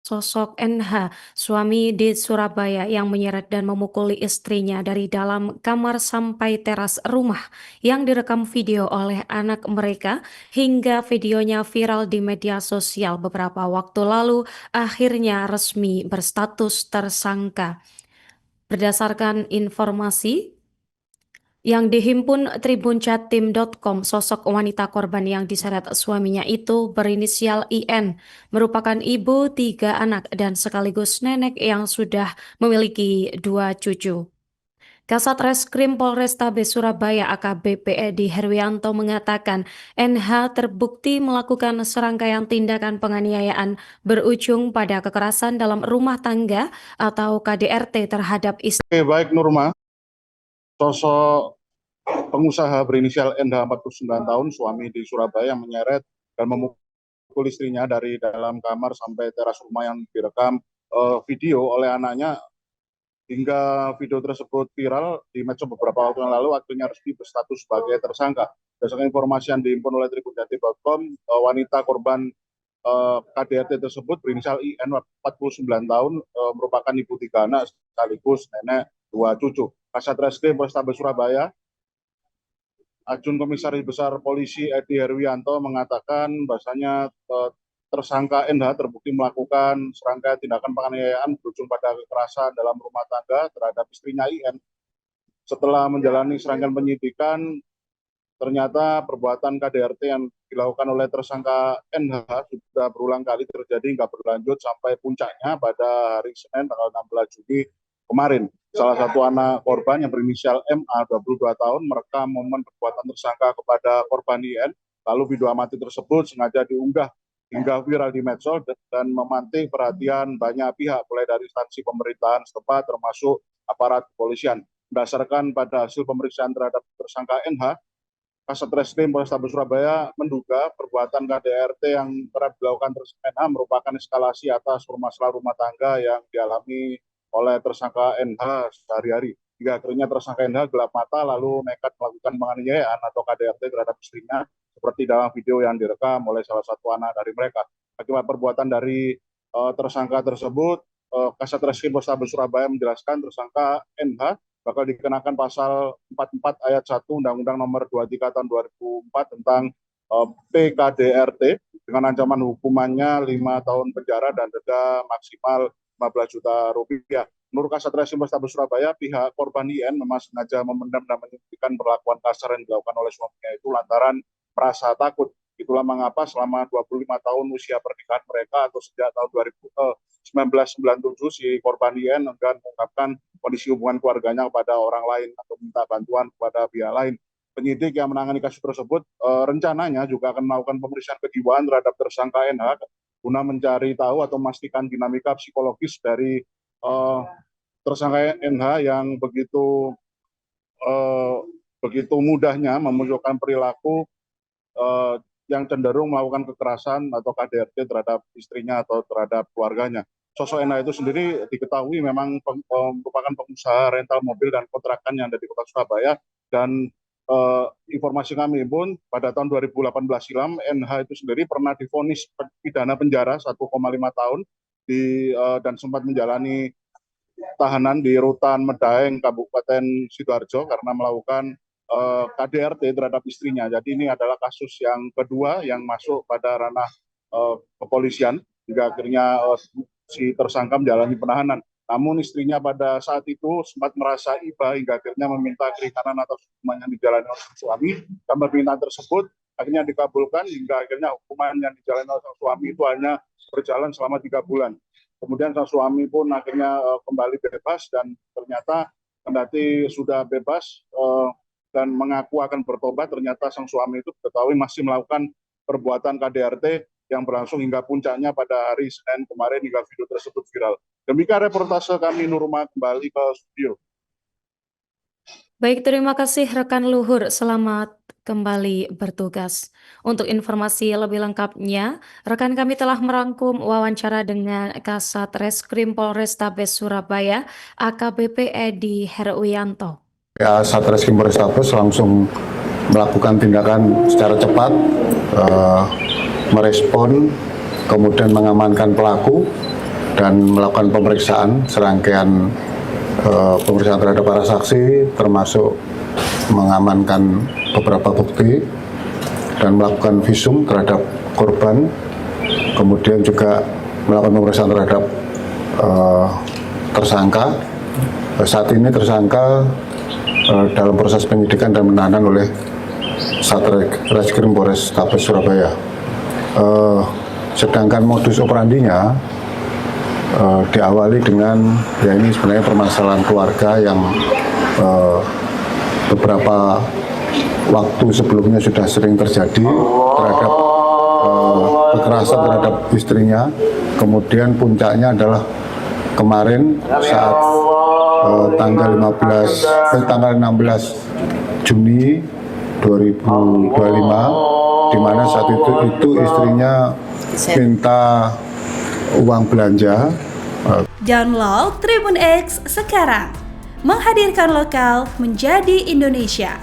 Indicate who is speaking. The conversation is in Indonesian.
Speaker 1: Sosok NH, suami di Surabaya yang menyeret dan memukuli istrinya dari dalam kamar sampai teras rumah yang direkam video oleh anak mereka hingga videonya viral di media sosial beberapa waktu lalu akhirnya resmi berstatus tersangka. Berdasarkan informasi yang dihimpun tribunjatim.com, sosok wanita korban yang diseret suaminya itu berinisial IN, merupakan ibu 3 anak dan sekaligus nenek yang sudah memiliki 2 cucu. Kasat Reskrim Polrestabes Surabaya AKBP Edi Herwianto mengatakan NH terbukti melakukan serangkaian tindakan penganiayaan berujung pada kekerasan dalam rumah tangga atau KDRT terhadap istri.
Speaker 2: Oke, baik Nurma, sosok pengusaha berinisial NH 49 tahun, suami di Surabaya yang menyeret dan memukul istrinya dari dalam kamar sampai teras rumah yang direkam video oleh anaknya, hingga video tersebut viral di medsos beberapa waktu yang lalu, akhirnya resmi berstatus sebagai tersangka. Berdasarkan informasi yang dihimpun oleh tribunjatim.com, wanita korban KDRT tersebut berinisial IN 49 tahun, merupakan ibu 3 anak sekaligus nenek 2 cucu. Kasat Reskrim Polrestabes Surabaya Ajun Komisaris Besar Polisi Edi Herwianto mengatakan bahasanya tersangka NH terbukti melakukan serangkaian tindakan penganiayaan berujung pada kekerasan dalam rumah tangga terhadap istrinya IN. Setelah menjalani serangkaian penyidikan, ternyata perbuatan KDRT yang dilakukan oleh tersangka NH sudah berulang kali terjadi hingga berlanjut sampai puncaknya pada hari Senin tanggal 16 Juli kemarin. Salah satu anak korban yang berinisial MA 22 tahun merekam momen perbuatan tersangka kepada korban IN, lalu video amatir tersebut sengaja diunggah hingga viral di medsos dan memantik perhatian banyak pihak, mulai dari instansi pemerintahan setempat termasuk aparat kepolisian. Berdasarkan pada hasil pemeriksaan terhadap tersangka NH, Kasat Reskrim Polrestabes Surabaya menduga perbuatan KDRT yang kerap dilakukan tersangka NH merupakan eskalasi atas permasalahan rumah tangga yang dialami oleh tersangka NH sehari-hari. Hingga akhirnya tersangka NH gelap mata lalu nekat melakukan penganiayaan atau KDRT terhadap istrinya, seperti dalam video yang direkam oleh salah satu anak dari mereka. Akibat perbuatan dari tersangka tersebut, Kasat Reskrim Polrestabes Surabaya menjelaskan tersangka NH bakal dikenakan pasal 44 ayat 1 Undang-Undang Nomor 23 Tahun 2004 tentang PKDRT dengan ancaman hukumannya 5 tahun penjara dan denda maksimal 15 juta rupiah. Menurut Kasat Reskrim Polrestabes Surabaya, pihak korban IN memang sengaja memendam dan menyembunyikan perlakuan kasar yang dilakukan oleh suaminya itu lantaran merasa takut. Itulah mengapa selama 25 tahun usia pernikahan mereka atau sejak tahun 1997 si korban IN enggan mengungkapkan kondisi hubungan keluarganya kepada orang lain atau minta bantuan kepada pihak lain. Penyidik yang menangani kasus tersebut rencananya juga akan melakukan pemeriksaan kejiwaan terhadap tersangka NH guna mencari tahu atau memastikan dinamika psikologis dari tersangka NH yang begitu mudahnya memunculkan perilaku yang cenderung melakukan kekerasan atau KDRT terhadap istrinya atau terhadap keluarganya. Sosok NH itu sendiri diketahui memang merupakan pengusaha rental mobil dan kontrakan yang ada di Kota Surabaya, dan informasi kami pun pada tahun 2018 silam NH itu sendiri pernah divonis pidana penjara 1,5 tahun dan sempat menjalani tahanan di Rutan Medaeng Kabupaten Sidoarjo karena melakukan KDRT terhadap istrinya. Jadi ini adalah kasus yang kedua yang masuk pada ranah kepolisian hingga akhirnya si tersangka menjalani penahanan. Namun istrinya pada saat itu sempat merasa iba hingga akhirnya meminta keringanan atas hukuman yang dijalani oleh suami. Dan permintaan tersebut akhirnya dikabulkan hingga akhirnya hukuman yang dijalani oleh suami itu hanya berjalan selama 3 bulan. Kemudian sang suami pun akhirnya kembali bebas, dan ternyata kendati sudah bebas dan mengaku akan bertobat, ternyata sang suami itu diketahui masih melakukan perbuatan KDRT yang berlangsung hingga puncaknya pada hari Senin kemarin hingga video tersebut viral. Demikian reportase kami, Nurma, kembali ke studio.
Speaker 1: Baik, terima kasih rekan Luhur. Selamat kembali bertugas. Untuk informasi lebih lengkapnya, rekan kami telah merangkum wawancara dengan Kasat Reskrim Polrestabes Surabaya, AKBP Edi Herwianto.
Speaker 3: Ya, Satreskrim Polrestabes langsung melakukan tindakan secara cepat, merespon, kemudian mengamankan pelaku dan melakukan pemeriksaan serangkaian pemeriksaan terhadap para saksi, termasuk mengamankan beberapa bukti dan melakukan visum terhadap korban, kemudian juga melakukan pemeriksaan terhadap tersangka. Saat ini tersangka dalam proses penyidikan dan penahanan oleh Satreskrim Polrestabes Surabaya. Sedangkan modus operandinya diawali dengan, ya ini sebenarnya permasalahan keluarga yang beberapa waktu sebelumnya sudah sering terjadi terhadap kekerasan terhadap istrinya. Kemudian puncaknya adalah kemarin saat tanggal 16 Juni 2025, di mana saat itu istrinya minta uang belanja.
Speaker 4: Download Tribun X sekarang, menghadirkan lokal menjadi Indonesia.